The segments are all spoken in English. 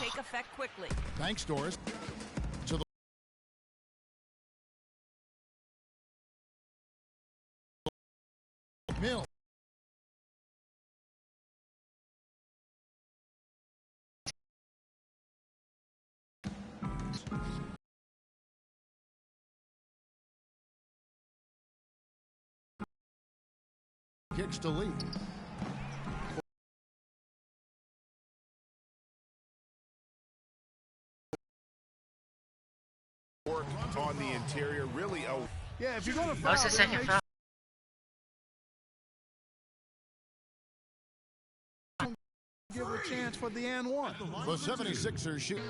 take effect quickly. Thanks, Doris. To the Mill. Kicks to lead. Work on the interior, really. Oh, yeah. If you're going to That was the second foul. Give a chance for the and one. The 76ers shoot.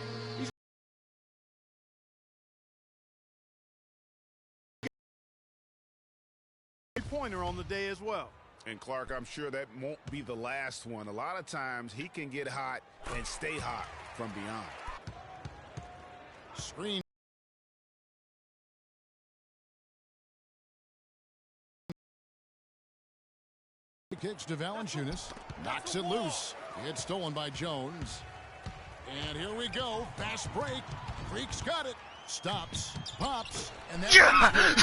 Pointer on the day as well. And Clark, I'm sure that won't be the last one. A lot of times he can get hot and stay hot from beyond. Screen. Kicks to Valanciunas. Knocks it loose. It's stolen by Jones. And here we go. Fast break. Freak's got it. Stops. Pops. And that's Freak's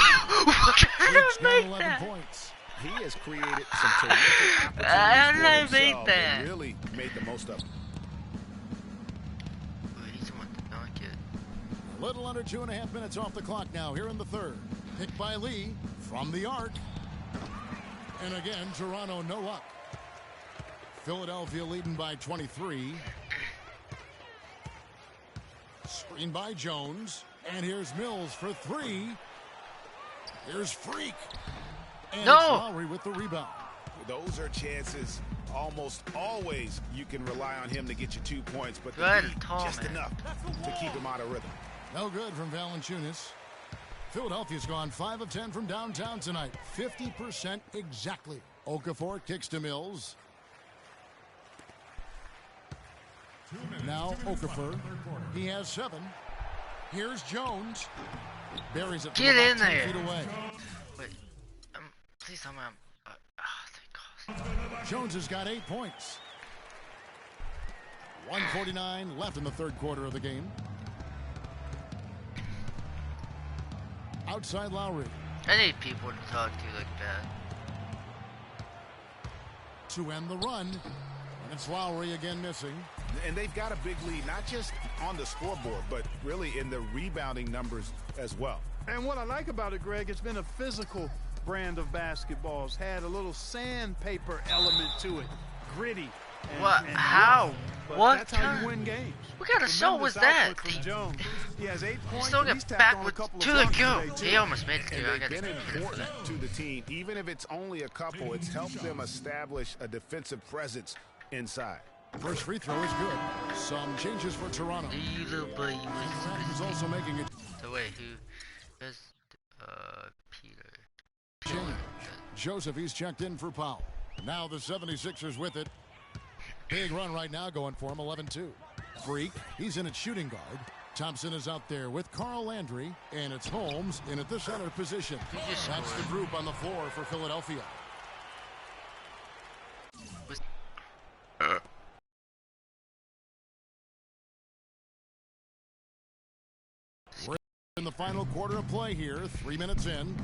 got 11 points. He has created some terrific opportunities for himself and really made the most of it. He's the one to dunk it. A little under 2.5 minutes off the clock now here in the third. Picked by Lee from the arc. And again, Toronto no luck. Philadelphia leading by 23. Screen by Jones. And here's Mills for three. Here's Freak. And no! Lowry with the rebound. Those are chances. Almost always you can rely on him to get you 2 points, but just enough to keep him out of rhythm. No good from Valanciunas. Philadelphia's gone 5 of 10 from downtown tonight. 50% exactly. Okafor kicks to Mills. Now Okafor. He has 7. Here's Jones. Buries it. Get in there. 10 feet away. Wait. Please tell me I'm. Thank God. Jones has got 8 points. 1:49 left in the third quarter of the game. Outside Lowry. I need people to talk to like that. To end the run. And it's Lowry again missing. And they've got a big lead, not just on the scoreboard, but really in the rebounding numbers as well. And what I like about it, Greg, it's been a physical brand of basketball. It's had a little sandpaper element to it. Gritty. What? How? What? That's how you win games. What kind of show was that? He has 8 points. Still get backwards to the go. He almost made it. And they've been important to the team. Even if it's only a couple, it's helped them establish a defensive presence inside. First free throw is good. Some changes for Toronto. You little boy. He's also making it. So wait, who is Peter? Change. Joseph, he's checked in for Powell. Now the 76ers with it. Big run right now going for him, 11-2. Freak, he's in at shooting guard. Thompson is out there with Carl Landry, and it's Holmes in at the center position. That's the group on the floor for Philadelphia. We're in the final quarter of play here, 3 minutes in.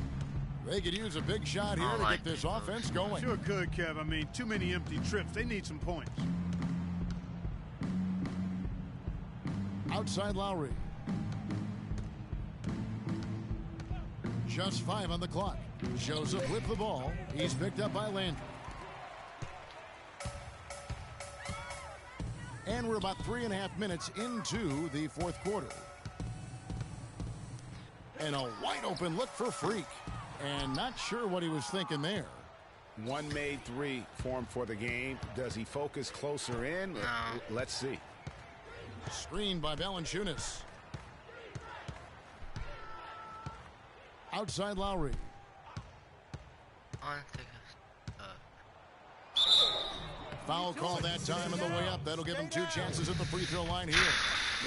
They could use a big shot here to get this offense going. Sure could, Kev. I mean, too many empty trips. They need some points. Outside Lowry. Just 5 on the clock. Joseph with the ball. He's picked up by Landry. And we're about 3.5 minutes into the fourth quarter. And a wide open look for Freak. And not sure what he was thinking there. One made 3 for him for the game. Does he focus closer in? No. Let's see. Screened by Valanciunas. Outside Lowry. Foul call that time on the way up. That'll give them 2 chances at the free throw line here.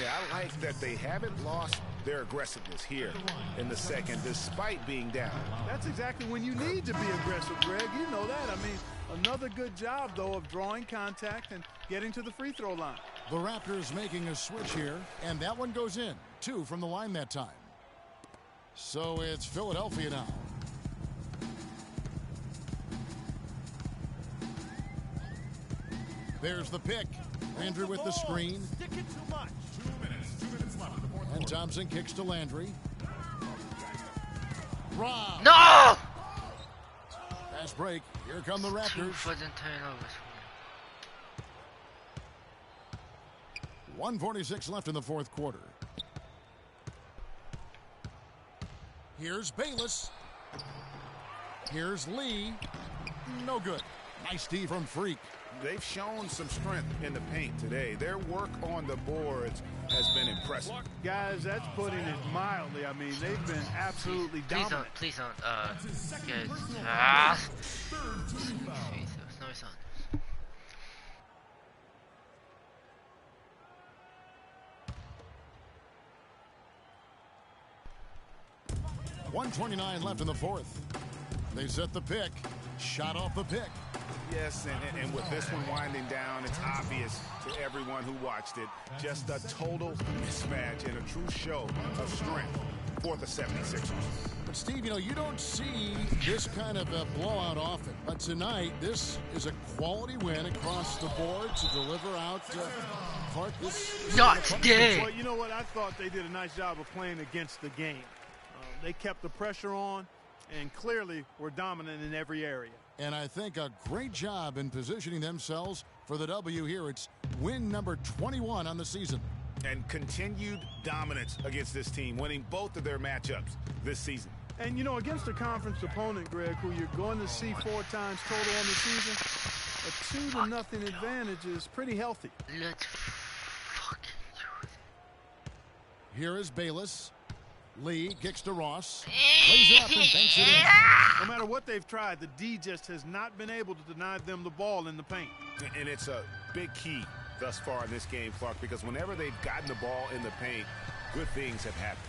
Yeah, I like that they haven't lost their aggressiveness here in the second, despite being down. That's exactly when you need to be aggressive, Greg. You know that. I mean, another good job, though, of drawing contact and getting to the free throw line. The Raptors making a switch here, and that one goes in. 2 from the line that time. So it's Philadelphia now. There's the pick. Landry with the screen. And Thompson kicks to Landry. Rob. No! Fast break. Here come the Raptors. 2 fucking turnovers. 1:46 left in the fourth quarter. Here's Bayless. Here's Lee. No good. Nice D from Freak. They've shown some strength in the paint today. Their work on the boards has been impressive. Guys, that's putting it mildly. I mean, they've been absolutely dominant. Please don't, guys. Jesus, no, it's not. 1:29 left in the fourth. They set the pick. Shot off the pick. Yes, and with this one winding down, it's obvious to everyone who watched it. Just a total mismatch and a true show of strength for the 76ers. But Steve, you know, you don't see this kind of a blowout often. But tonight, this is a quality win across the board to deliver out Clark. This Not today. Well, you know what? I thought they did a nice job of playing against the game. They kept the pressure on and clearly were dominant in every area. And I think a great job in positioning themselves for the W here. It's win number 21 on the season. And continued dominance against this team, winning both of their matchups this season. And, you know, against a conference opponent, Greg, who you're going to see 4 times total on the season, a 2-0 advantage is pretty healthy. Let's fucking do it. Here is Bayless. Lee kicks to Ross. Plays it up and banks it in. No matter what they've tried, the D just has not been able to deny them the ball in the paint. And it's a big key thus far in this game, Clark, because whenever they've gotten the ball in the paint, good things have happened.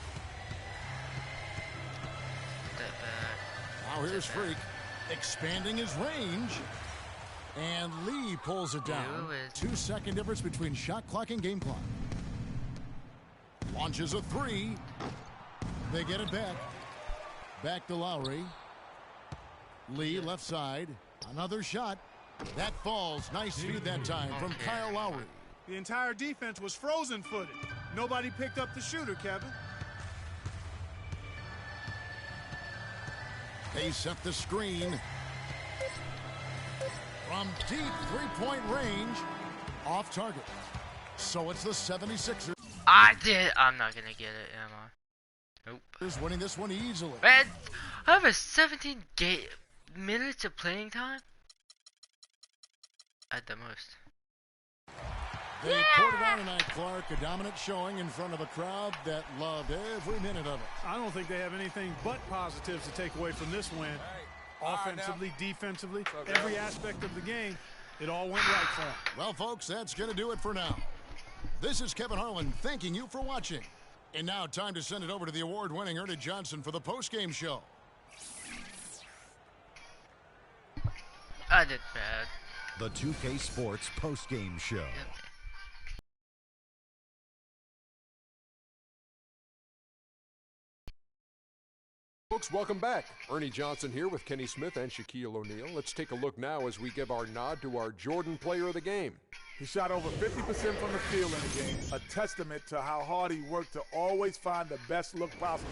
Now here's Freak expanding his range. And Lee pulls it down. 2-second difference between shot clock and game clock. Launches a 3. They get it back. Back to Lowry. Lee left side. Another shot. That falls. Nice speed that time from Kyle Lowry. The entire defense was frozen-footed. Nobody picked up the shooter, Kevin. They set the screen. From deep three-point range. Off target. So it's the 76ers. I'm not gonna get it, am I? Nope. Winning this one easily. Man, I have a 17 minutes of playing time? At the most. They poured it on tonight, Clark. A dominant showing in front of a crowd that loved every minute of it. I don't think they have anything but positives to take away from this win. Offensively, defensively, every aspect of the game, it all went right for them. Well, folks, that's going to do it for now. This is Kevin Harlan thanking you for watching. And now time to send it over to the award-winning Ernie Johnson for the post-game show. I did bad. The 2K Sports post-game show. Folks, welcome back. Ernie Johnson here with Kenny Smith and Shaquille O'Neal. Let's take a look now as we give our nod to our Jordan player of the game. He shot over 50% from the field in the game, a testament to how hard he worked to always find the best look possible.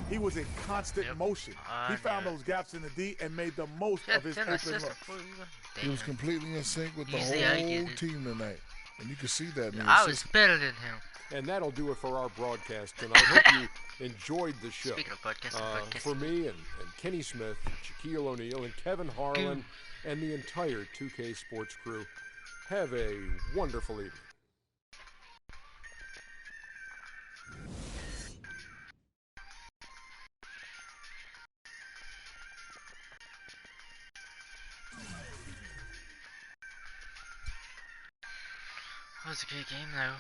He was in constant motion. He found those gaps in the D and made the most of his open look. He was completely in sync with the whole team tonight. And you can see that in the I was better than him. And that'll do it for our broadcast tonight. I hope you enjoyed the show. Speaking of podcast, for me and Kenny Smith, Shaquille O'Neal, and Kevin Harlan, and the entire 2K Sports crew, have a wonderful evening. That was a good game, though.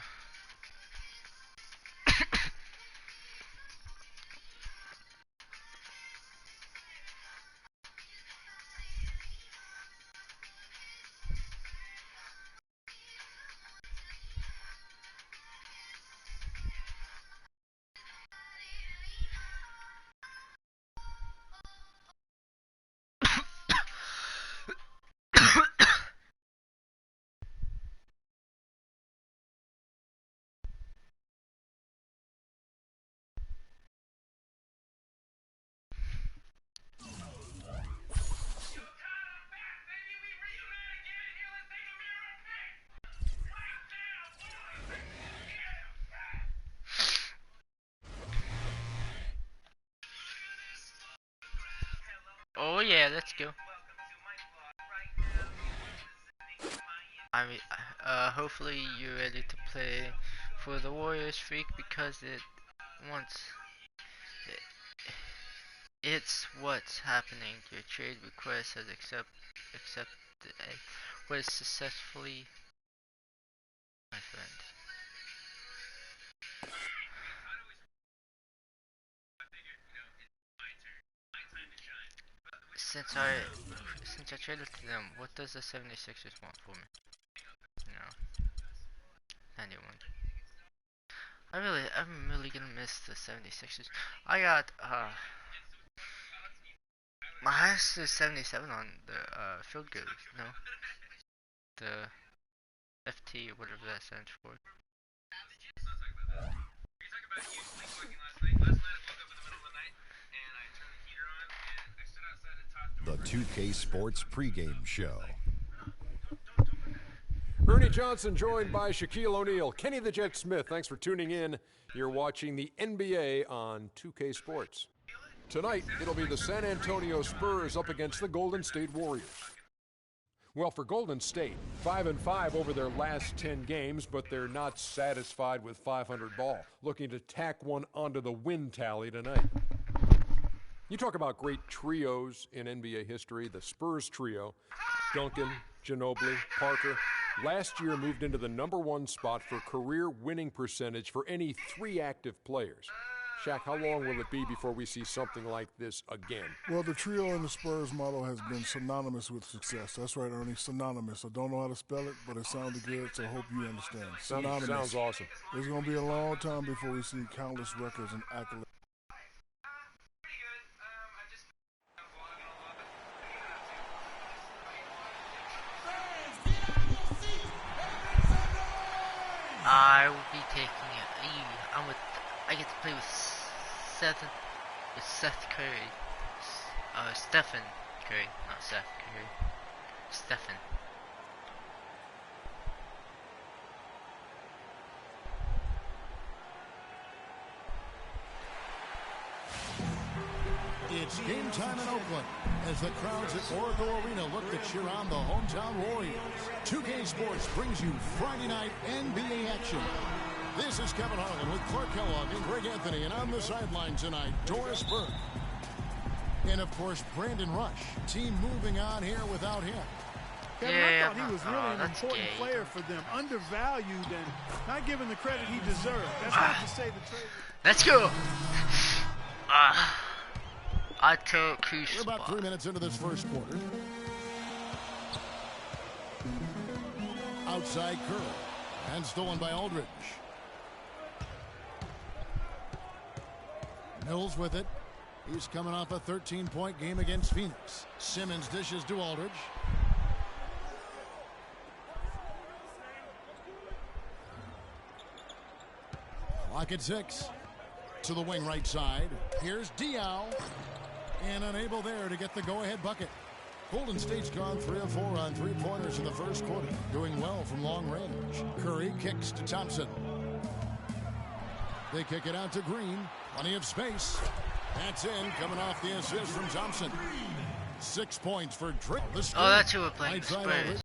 yeah, let's go. I mean, hopefully you're ready to play for the Warriors, Freak, because it's what's happening. Your trade request has accepted was successfully, my friend. Since I traded to them, what does the 76ers want for me? No, anyone. I'm really gonna miss the 76ers. I got my highest is 77 on the field goal. No, the FT or whatever that stands for. The 2K Sports pregame show. Ernie Johnson joined by Shaquille O'Neal. Kenny the Jet Smith, thanks for tuning in. You're watching the NBA on 2K Sports. Tonight, it'll be the San Antonio Spurs up against the Golden State Warriors. Well, for Golden State, 5-5 over their last 10 games, but they're not satisfied with 500 ball. Looking to tack one onto the win tally tonight. You talk about great trios in NBA history. The Spurs trio, Duncan, Ginobili, Parker, last year moved into the #1 spot for career winning percentage for any 3 active players. Shaq, how long will it be before we see something like this again? Well, the trio in the Spurs model has been synonymous with success. That's right, Ernie, synonymous. I don't know how to spell it, but it sounded good, so I hope you understand. Synonymous. Sounds awesome. It's going to be a long time before we see countless records and accolades. I will be taking it. I get to play with Seth Curry. Stephen Curry, not Seth Curry. Stephen. It's game time in Oakland as the crowds at Oracle Arena look to cheer on the hometown Warriors. 2K Sports brings you Friday night NBA action. This is Kevin Harlan with Clark Kellogg and Greg Anthony, and on the sideline tonight, Doris Burke. And of course, Brandon Rush. Team moving on here without him. Kevin, I thought he was really an important player for them, undervalued and not given the credit he deserved. That's not to say the trade. Let's go. I took who's We're about 3 minutes into this first quarter. Outside curl and stolen by Aldridge. Mills with it. He's coming off a 13-point game against Phoenix. Simmons dishes to Aldridge. Clock at 6. To the wing right side. Here's Diaw. And unable there to get the go-ahead bucket. Golden State's gone 3 of 4 on 3-pointers in the first quarter. Doing well from long range. Curry kicks to Thompson. They kick it out to Green. Plenty of space. That's in, coming off the assist from Thompson. 6 points for Drake. Oh, that's who we're playing. Spurs.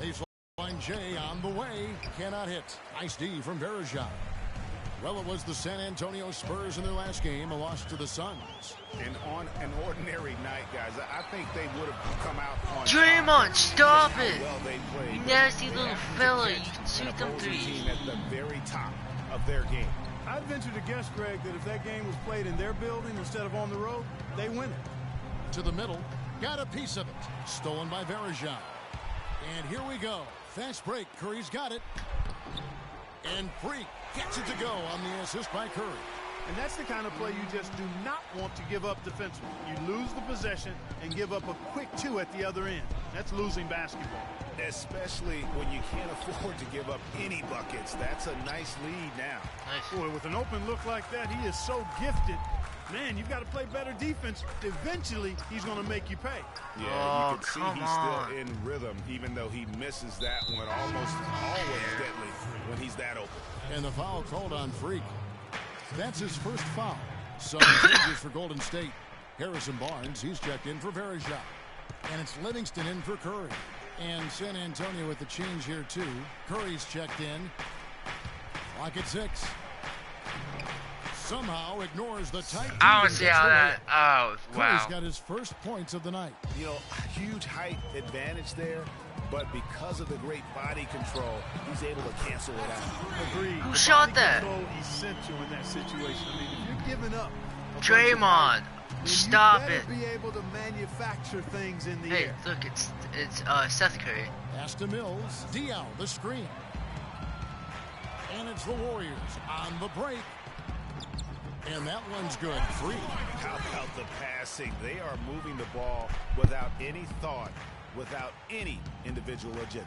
Baseline Jay on the way. Cannot hit. Nice D from Verajao. Well, it was the San Antonio Spurs in their last game, a loss to the Suns. And on an ordinary night, guys, I think they would have come out on Draymond, stop it! Well, they played. You nasty little fella, you can shoot them threes. Team at the very top of their game. I'd venture to guess, Greg, that if that game was played in their building instead of on the road, they win it. To the middle, got a piece of it. Stolen by Verajao. And here we go. Fast break. Curry's got it. And Freak gets it to go on the assist by Curry. And that's the kind of play you just do not want to give up defensively. You lose the possession and give up a quick 2 at the other end. That's losing basketball. Especially when you can't afford to give up any buckets. That's a nice lead now. Nice. Boy, with an open look like that, he is so gifted. Man, you've got to play better defense. Eventually, he's going to make you pay. Yeah, you can see he's still in rhythm, even though he misses that one almost always deadly when he's that open. And the foul called on Freak. That's his first foul. Some changes for Golden State. Harrison Barnes, he's checked in for Verejao. And it's Livingston in for Curry. And San Antonio with the change here, too. Curry's checked in. Clock at 6. Somehow ignores the tight. I don't see how that. Oh, wow. Curry's got his first points of the night. You know, huge height advantage there, but because of the great body control, he's able to cancel it out. Agreed. Who shot that? Control essential in that situation. I mean, if you're giving up, Draymond, stop it. Be able to manufacture things in the Hey, air. look, it's Seth Curry. Pass to Mills. Diaw, the screen. And it's the Warriors on the break. And that one's good. Free. How about the passing? They are moving the ball without any thought, without any individual agendas.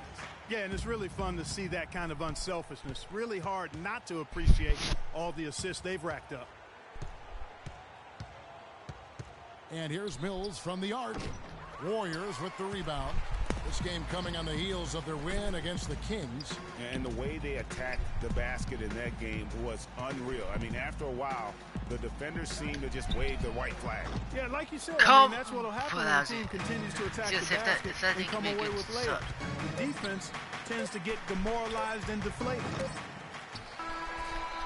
Yeah, and it's really fun to see that kind of unselfishness. Really hard not to appreciate all the assists they've racked up. And here's Mills from the arc. Warriors with the rebound. This game coming on the heels of their win against the Kings. And the way they attacked the basket in that game was unreal. I mean, after a while, the defenders seemed to just wave the white flag. Yeah, like you said, that's what'll happen when the team continues to attack the basket and come away with layups. The defense tends to get demoralized and deflated.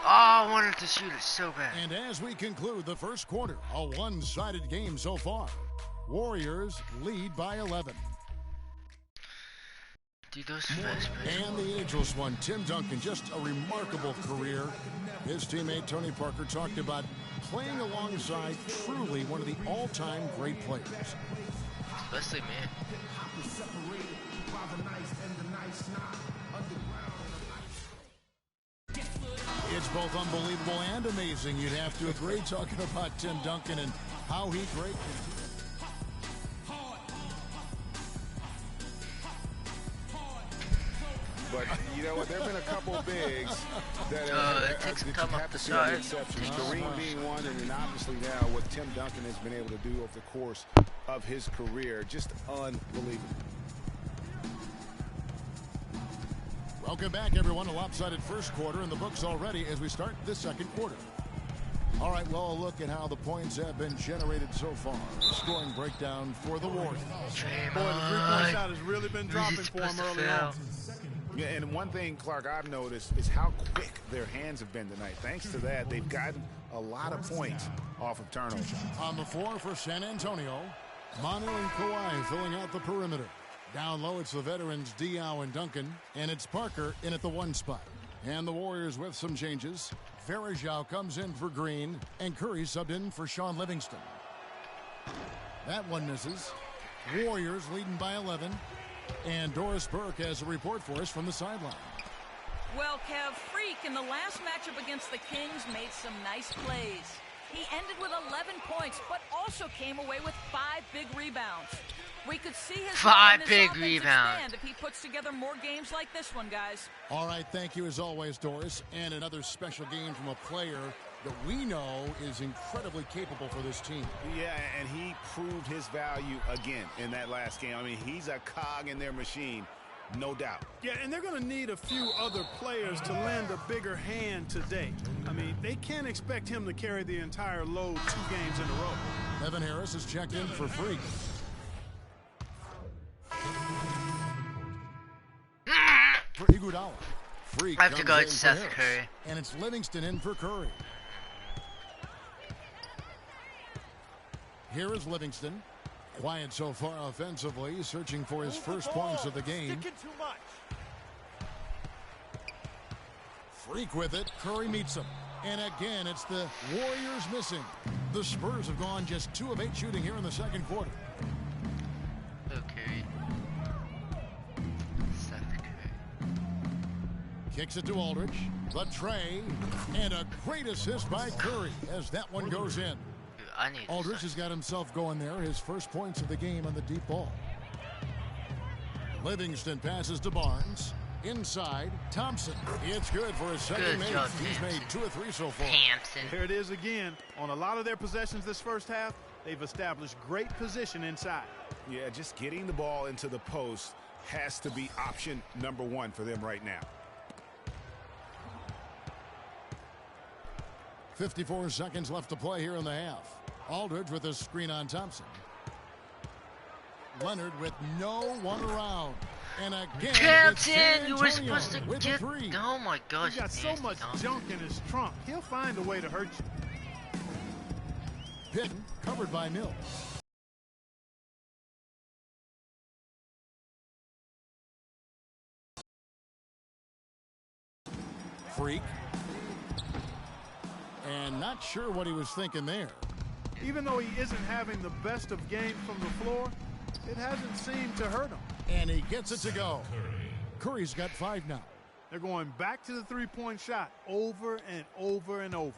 Oh, I wanted to shoot it so bad. And as we conclude the first quarter, a one-sided game so far. Warriors lead by 11. Dude, those fast breaks. And the ageless one, Tim Duncan, just a remarkable career. His teammate Tony Parker talked about playing alongside truly one of the all-time great players. Especially me. It's both unbelievable and amazing, you'd have to agree, talking about Tim Duncan and how he great. But you know what? There have been a couple of bigs that have to see the exceptions. Kareem being one, and then obviously now what Tim Duncan has been able to do over the course of his career, just unbelievable. Welcome back, everyone. A lopsided first quarter in the books already as we start this second quarter. All right, well, a look at how the points have been generated so far. Scoring breakdown for the Warriors. Boy, the three-point shot has really been dropping for him early on. Yeah, and one thing, Clark, I've noticed is how quick their hands have been tonight. Thanks to that, they've gotten a lot of points off of turnovers. On the floor for San Antonio, Manu and Kawhi filling out the perimeter. Down low, it's the veterans Diaw and Duncan, and it's Parker in at the 1 spot. And the Warriors with some changes. Verejao comes in for Green, and Curry subbed in for Sean Livingston. That one misses. Warriors leading by 11. And Doris Burke has a report for us from the sideline. Well, Kev, Freak in the last matchup against the Kings made some nice plays. He ended with 11 points, but also came away with 5 big rebounds. We could see his 5 big rebounds if he puts together more games like this one, guys. All right, thank you as always, Doris. And another special game from a player that we know is incredibly capable for this team. Yeah, and he proved his value again in that last game. I mean, he's a cog in their machine, no doubt. Yeah, and they're going to need a few other players to lend a bigger hand today. I mean, they can't expect him to carry the entire load 2 games in a row. Evan Harris is checked in for Freak. For Iguodala. Freak I have to comes go in to for Seth Harris. Curry. And it's Livingston in for Curry. Here is Livingston. Quiet so far offensively, searching for his first points of the game. Freak with it. Curry meets him. And again, it's the Warriors missing. The Spurs have gone just 2 of 8 shooting here in the second quarter. Okay. Seth Curry. Kicks it to Aldridge. The tray. And a great assist by Curry as that one goes in. Aldridge has got himself going there. His first points of the game on the deep ball. Livingston passes to Barnes. Inside, Thompson. It's good for his second make. He's made 2 of 3 so far. Here it is again. On a lot of their possessions this first half, they've established great position inside. Yeah, just getting the ball into the post has to be option number 1 for them right now. 54 seconds left to play here in the half. Aldridge with a screen on Thompson. Leonard with no one around. And again, Can't in. You were supposed to get. Oh my gosh. He's got so much junk in his trunk. He'll find a way to hurt you. Pitton covered by Mills. Freak. And not sure what he was thinking there. Even though he isn't having the best of games from the floor, it hasn't seemed to hurt him. And he gets it to go. Curry's got 5 now. They're going back to the three-point shot over and over and over.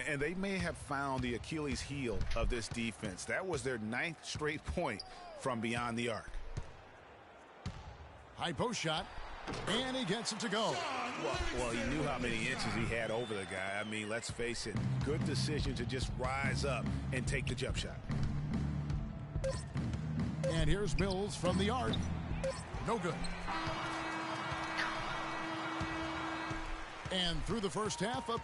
And they may have found the Achilles heel of this defense. That was their 9th straight point from beyond the arc. High post shot. And he gets it to go. Well, he knew how many inches he had over the guy. I mean, let's face it. Good decision to just rise up and take the jump shot. And here's Mills from the arc. No good. And through the first half of...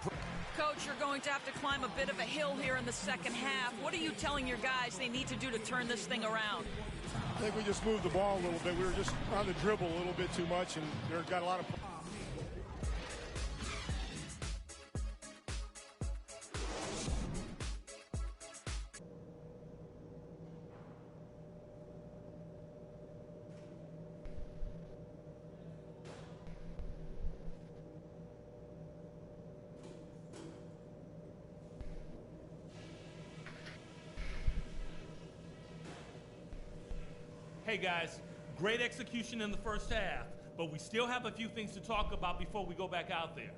Coach, you're going to have to climb a bit of a hill here in the second half. What are you telling your guys they need to do to turn this thing around? I think we just moved the ball a little bit. We were just on the dribble a little bit too much, and they've got a lot of... Hey guys, great execution in the first half, but we still have a few things to talk about before we go back out there.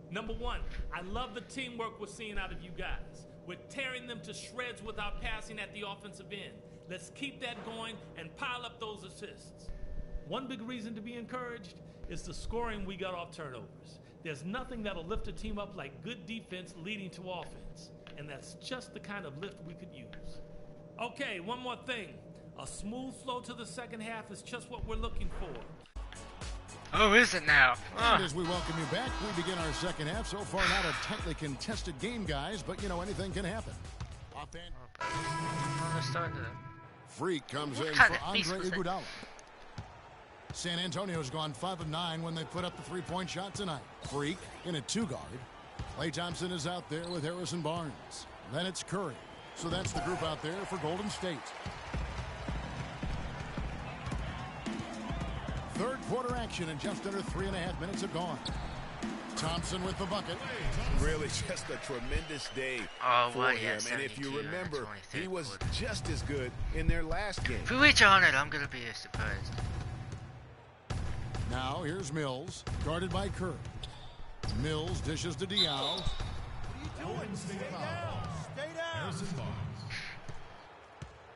Number one, I love the teamwork we're seeing out of you guys. We're tearing them to shreds without passing at the offensive end. Let's keep that going and pile up those assists. One big reason to be encouraged is the scoring we got off turnovers. There's nothing that'll lift a team up like good defense leading to offense, and that's just the kind of lift we could use. Okay, one more thing. A smooth flow to the second half is just what we're looking for. Oh, is it now? And as we welcome you back, we begin our second half. So far, not a tightly contested game, guys, but, you know, anything can happen. Freak comes in for Andre Iguodala. San Antonio's gone 5 of 9 when they put up the three-point shot tonight. Freak in a 2-guard. Klay Thompson is out there with Harrison Barnes. Then it's Curry. So that's the group out there for Golden State. Third quarter action, and just under 3.5 minutes have gone. Thompson with the bucket. Really just a tremendous day for him. And if you remember, he was just as good in their last game. If we reach 100, I'm going to be surprised. Now here's Mills, guarded by Curry. Mills dishes to Diallo. Stay down. Harrison Barnes.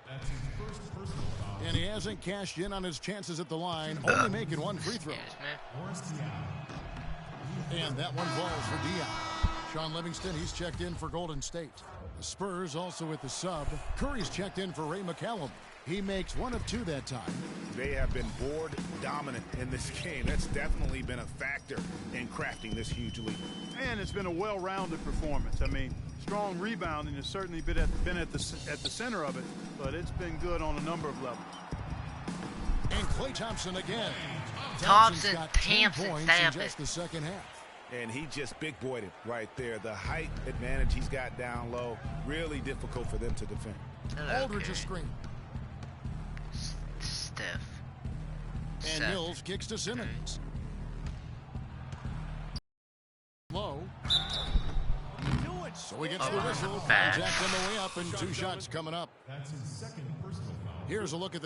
That's his first personal foul. And he hasn't cashed in on his chances at the line, only making one free throw. And that one falls for Diallo. Sean Livingston, he's checked in for Golden State. The Spurs also with the sub. Curry's checked in for Ray McCallum. He makes 1 of 2 that time. They have been board dominant in this game. That's definitely been a factor in crafting this huge lead. And it's been a well-rounded performance. I mean, strong rebounding has certainly been at the center of it, but it's been good on a number of levels. And Klay Thompson again. Thompson's got 10 points in just it. the second half. And he just big-boyed it right there. The height advantage he's got down low, really difficult for them to defend. Aldridge a screen. Steph. And Mills kicks to Simmons. Low. So he gets the whistle. Jack on the way up, and 2 shots coming up. That's his second personal foul. Here's a look at the